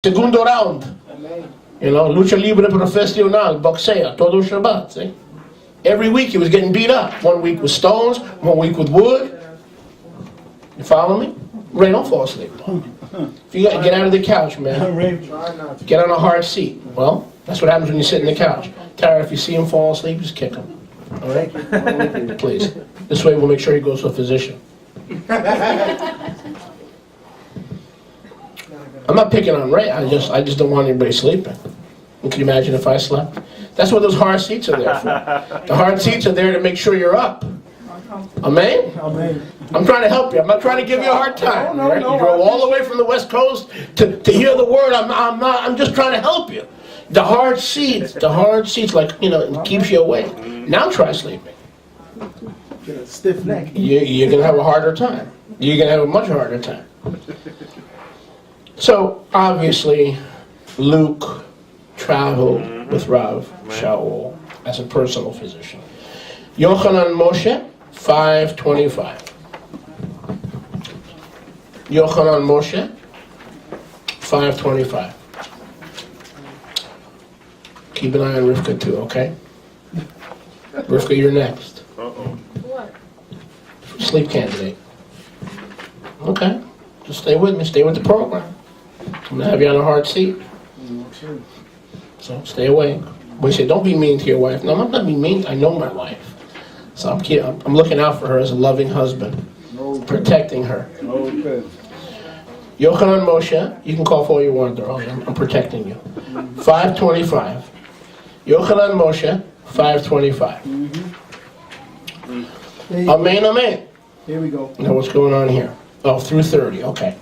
Segundo round. You know, lucha libre profesional, boxea, todo Shabbat, see? Every week he was getting beat up. 1 week with stones, 1 week with wood. You follow me? Ray, don't fall asleep. If you get out of the couch, man. Get on a hard seat. Well, that's what happens when you sit in the couch. Tara, if you see him fall asleep, just kick him. All right? Please. This way we'll make sure he goes to a physician. I'm not picking on Ray. I just don't want anybody sleeping. And can you imagine if I slept? That's what those hard seats are there for. The hard seats are there to make sure you're up. Amen? Amen. I'm trying to help you. I'm not trying to give you a hard time. No, Right? You drove all the way from the West Coast to hear the word. I'm just trying to help you. The hard seats, like, you know, it keeps you awake. Now try sleeping. Get a stiff neck. You're going to have a harder time. You're going to have a much harder time. So, obviously, Luke traveled with Rav Shaul as a personal physician. Yochanan Moshe, 525. Yochanan Moshe, 525. Keep an eye on Rivka too, okay? Rivka, you're next. What? Sleep candidate. Okay. Just stay with me. Stay with the program. I'm going to have you on a hard seat. So stay awake. We say, don't be mean to your wife. No, I'm not being mean. I know my wife. So I'm looking out for her as a loving husband. Protecting her. Okay. Yochanan Moshe, you can call for all you want, darling. I'm protecting you. 525. Yochanan Moshe, 525. Amen, amen. Here we go. Now what's going on here? Oh, through 30, okay.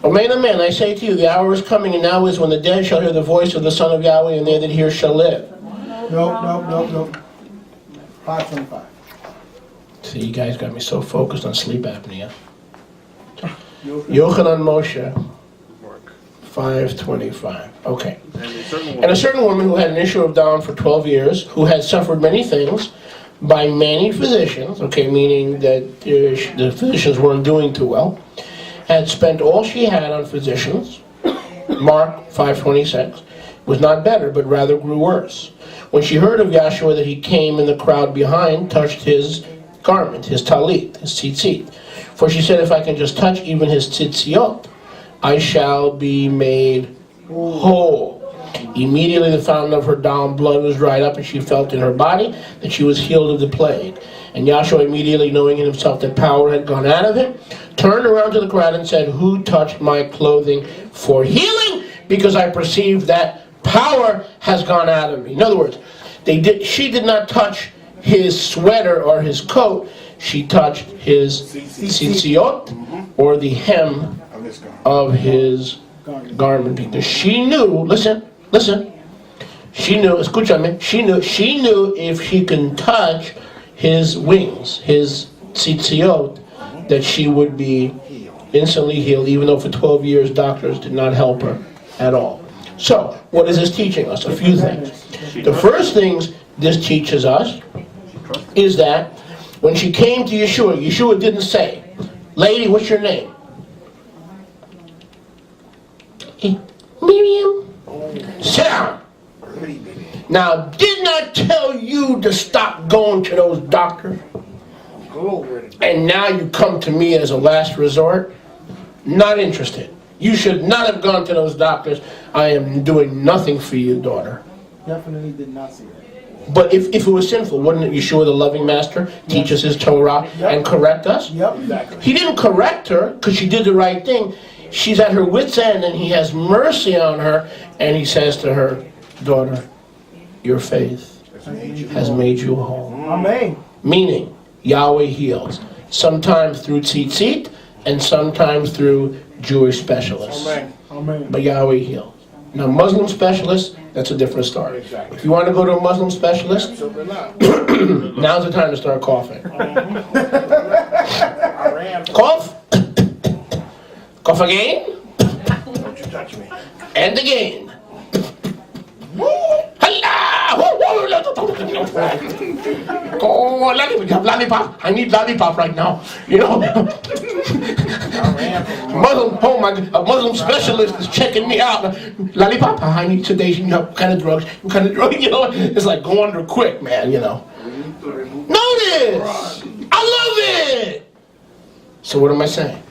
Amen, amen. I say to you, the hour is coming, and now is when the dead shall hear the voice of the Son of Yahweh, and they that hear shall live. No. 525. See, you guys got me so focused on sleep apnea. Yochanan Moshe, 525. Okay. And a certain woman who had an issue of down for 12 years, who had suffered many things by many physicians, okay, meaning that the physicians weren't doing too well, had spent all she had on physicians, Mark 5:26, was not better, but rather grew worse. When she heard of Yahshua, that he came in the crowd behind, touched his garment, his talit, his tzitzit. For she said, if I can just touch even his tzitziot, I shall be made whole. Immediately the fountain of her down blood was dried up, and she felt in her body that she was healed of the plague. And Yahshua, immediately knowing in himself that power had gone out of him, turned around to the crowd and said, who touched my clothing for healing? Because I perceive that power has gone out of me. In other words, she did not touch his sweater or his coat. She touched his tzitziot, or the hem of his garment. Because she knew, listen, she knew, escúchame, she knew if she can touch his wings, his tzitziot, that she would be instantly healed, even though for 12 years doctors did not help her at all. So, what is this teaching us? A few things. The first things this teaches us is that when she came to Yeshua didn't say, lady, what's your name? Miriam. Sit down. Now, didn't I tell you to stop going to those doctors? And now you come to me as a last resort? Not interested. You should not have gone to those doctors. I am doing nothing for you, daughter. Definitely did not see that. But if it was sinful, wouldn't Yeshua, the loving master, teach us his Torah and correct us? Yep, exactly. He didn't correct her because she did the right thing. She's at her wit's end, and he has mercy on her, and he says to her, daughter, your faith has made you whole. Amen. Meaning, Yahweh heals. Sometimes through tzitzit, and sometimes through Jewish specialists. Amen. But Yahweh heals. Now, Muslim specialists, that's a different story. If you want to go to a Muslim specialist, now's the time to start coughing. Cough. Cough again. Don't you touch me. And again. Oh, lollipop. I need lollipop right now. You know. Muslim, oh my, a Muslim specialist is checking me out. Lollipop, I need sedation, what kind of drugs, it's like go under quick, man, Notice! I love it! So what am I saying?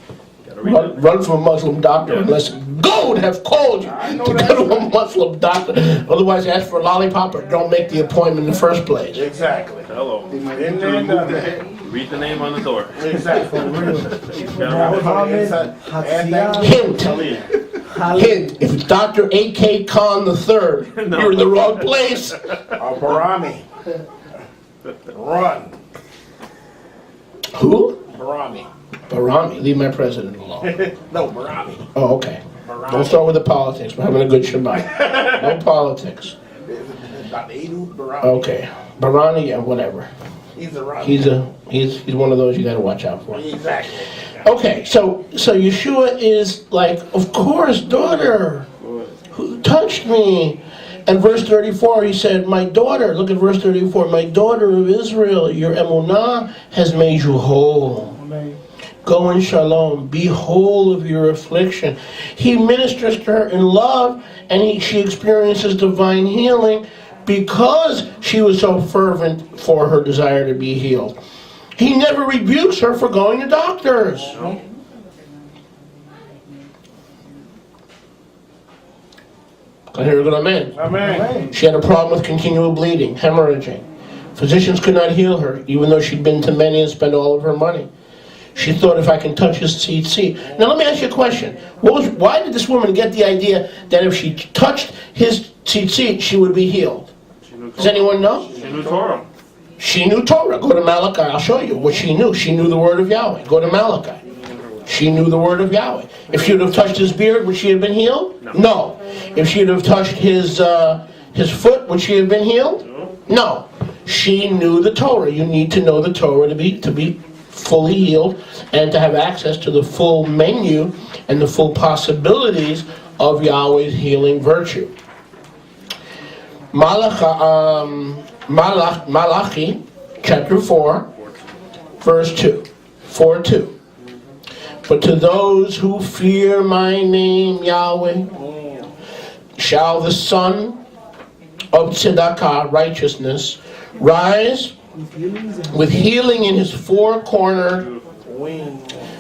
Run from a Muslim doctor unless God have called you to go to a Muslim doctor. Otherwise, ask for a lollipop or don't make the appointment in the first place. Exactly. Hello. Read the name on the door. Exactly. Hint, if it's Dr. A.K. Khan III, you're in the wrong place. Barami. Run. Who? Barami. Barami. Leave my president alone. No, Barami. Oh, okay. Don't start with the politics. We're having a good Shabbat. No politics. Dr. Edu Barami. Okay. Barani, yeah, whatever. He's a run. He's one of those you got to watch out for. Exactly. Okay, so Yeshua is like, of course, daughter, who touched me? And verse 34, he said, my daughter, look at verse 34, my daughter of Israel, your emunah has made you whole. Amen. Go in shalom, be whole of your affliction. He ministers to her in love, and she experiences divine healing because she was so fervent for her desire to be healed. He never rebukes her for going to doctors. Can I hear a good amen? Amen. She had a problem with continual bleeding, hemorrhaging. Physicians could not heal her, even though she'd been to many and spent all of her money. She thought, if I can touch his tzitzit. Now let me ask you a question. Why did this woman get the idea that if she touched his tzitzit, she would be healed? Does anyone know? She knew Torah. She knew Torah. Go to Malachi. I'll show you what she knew. She knew the word of Yahweh. Go to Malachi. She knew the word of Yahweh. If she would have touched his beard, would she have been healed? No. If she would have touched his foot, would she have been healed? No. She knew the Torah. You need to know the Torah to be fully healed and to have access to the full menu and the full possibilities of Yahweh's healing virtue. Malachi chapter 4, verse 2. 4:2. But to those who fear my name, Yahweh, shall the Son of tzedakah, righteousness, rise with healing in his four-cornered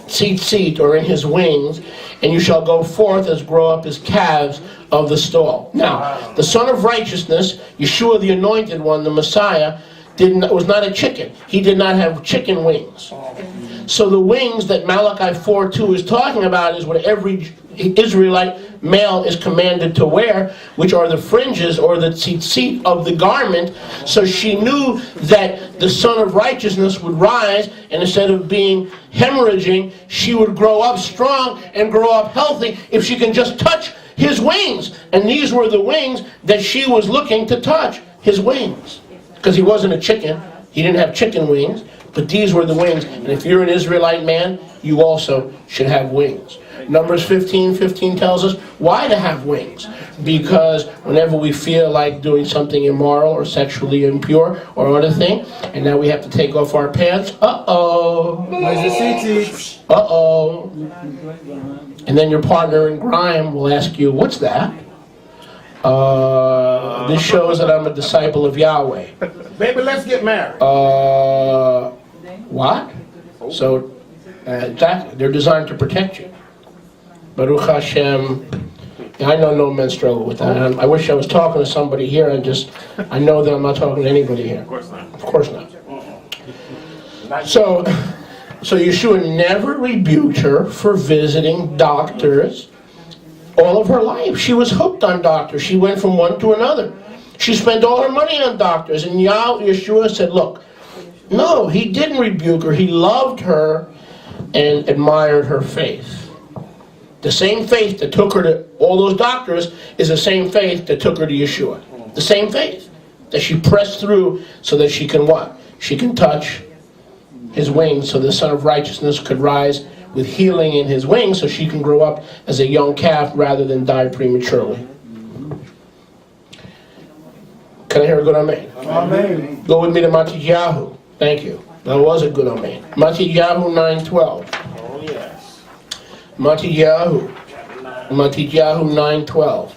tzitzit, or in his wings, and you shall go forth as grow up his calves of the stall. Now, the Son of Righteousness, Yeshua the Anointed One, the Messiah, was not a chicken. He did not have chicken wings. So the wings that Malachi 4:2 is talking about is what every Israelite male is commanded to wear, which are the fringes or the tzitzit of the garment. So she knew that the Son of Righteousness would rise, and instead of being hemorrhaging, she would grow up strong and grow up healthy if she can just touch his wings. And these were the wings that she was looking to touch, his wings. Because he wasn't a chicken. He didn't have chicken wings. But these were the wings. And if you're an Israelite man, you also should have wings. Numbers 15:15 tells us why to have wings. Because whenever we feel like doing something immoral or sexually impure or other thing, and now we have to take off our pants, uh-oh. Uh-oh. And then your partner in crime will ask you, what's that? This shows that I'm a disciple of Yahweh. Baby, let's get married. What? So, exactly, they're designed to protect you. Baruch Hashem. I know no men struggle with that. I wish I was talking to somebody here. I know that I'm not talking to anybody here. Of course not. Of course not. So Yeshua never rebuked her for visiting doctors all of her life. She was hooked on doctors. She went from one to another. She spent all her money on doctors. And Yeshua said, look, no, he didn't rebuke her. He loved her and admired her faith. The same faith that took her to all those doctors is the same faith that took her to Yeshua. The same faith that she pressed through so that she can what? She can touch his wings so the Son of Righteousness could rise with healing in his wings so she can grow up as a young calf rather than die prematurely. Can I hear a good amen? Amen. Go with me to Matityahu. Thank you. That was a good amen. Matityahu 9:12. Oh, yes. Matityahu. Matityahu 9:12.